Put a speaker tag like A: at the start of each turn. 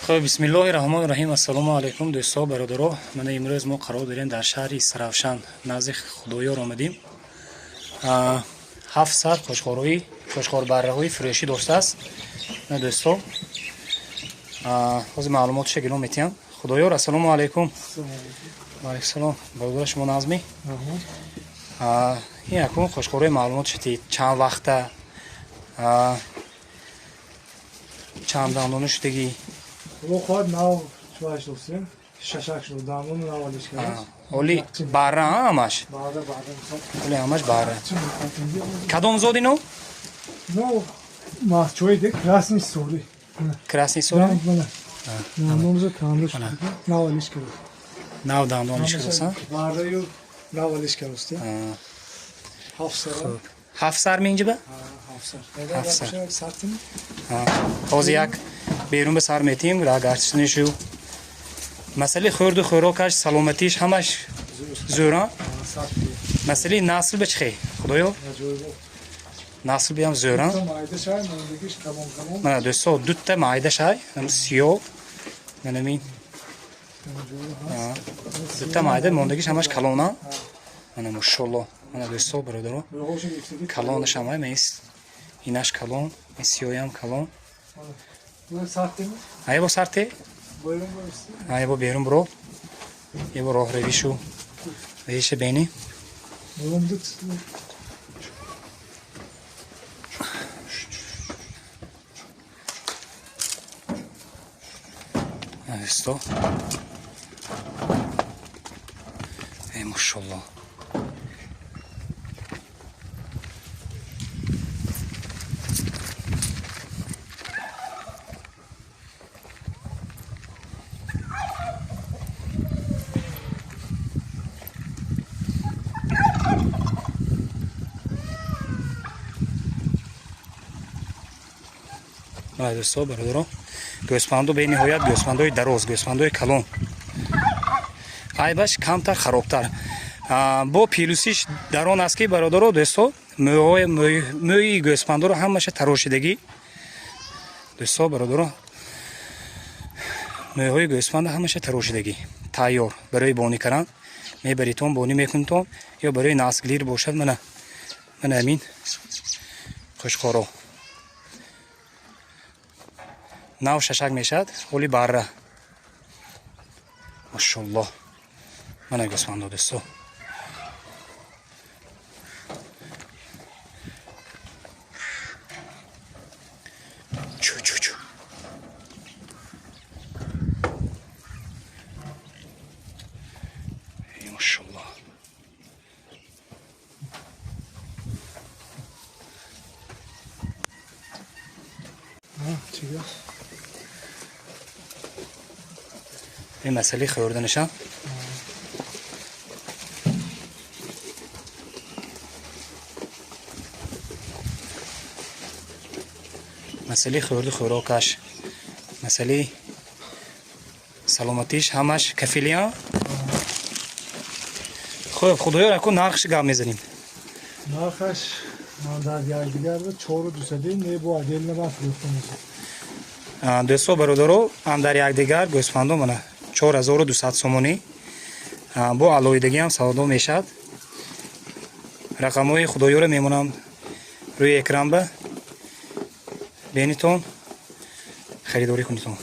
A: خب بسم الله الرحمن الرحیم. السلام علیکم دوستان برادران. من امروز ما قرار داریم در شهر سرافشان نزدیک خدایار آمدیم. 700 خوشخوار بره‌های فروشی داشته است. نه دوستان از معلوماتش گلو میتیم. خدایار السلام علیکم.
B: و علیکم
A: السلام. برادر شما نظمی؟ این اکنون خوشخوری معلوماتش چند وقته چند دندانه شدگی
B: رو خود نو شوش دوستیم ششک شد دامون نوالیش کرد.
A: اولی باره همش.
B: بعد
A: اولی همش باره. کدام زودی نو؟
B: نو ما چوی دک красный соли.
A: красный соли.
B: نامون زود کامل شد. نوالیش کرد.
A: نو دندانش کردن.
B: باره یو نوالیش کرد.
A: 7 سر میگه به؟ 7 سر. باز یک بیرون به سر میتیم را گرچنشو مسئله خورد و خوراکش سلامتیش همش زورا. مسئله نسل بچخی خدایا نسل بیام زورا. من دوستا دوت معده شای هم سیاه من امین دوت معده موندگیش همش کلونا. من ماشاءالله من دوستا برادران کلونش هم میست اینش کلون این سیاهی هم کلون. ای با سرته ای با بیرون برو یه با راه رویشو بهش بینی استو ای ماشاءالله. دوستان برادران گوسفندو به نهایت گوسفندای دراز گوسفندای کلون عیبش کمتر خرابتر با پیلوسیش در آن است که برادران دوستان موی گوسفندا رو همش تراشیدگی دوستان برادران موهای گوسفند همش تراشیدگی تیار برای بانی کردن میبریتون بانی میکنتون یا برای نسلگیر باشد. من امین خوشخوارا نو ششک میشد ولی بره ماشاءالله. من گوسفند دوستو چو ای ماشاءالله.
B: چیه؟
A: این مسئله خوردنشم مسئله خورد خوراکش مسئله سلامتیش همش کفیلیان. خب خدایا اکو نرخش گام میزنیم.
B: نرخش من در یک دیگر بود 4200 نه با عدل نباید فروخته میشه.
A: دوستان برادران هم در یک دیگر گوسفندو من 4200 سومونی با علایدگی هم سودا میشد. رقمای خدایا رو میمونم روی اکران به بینیتون خریداری کنیتون.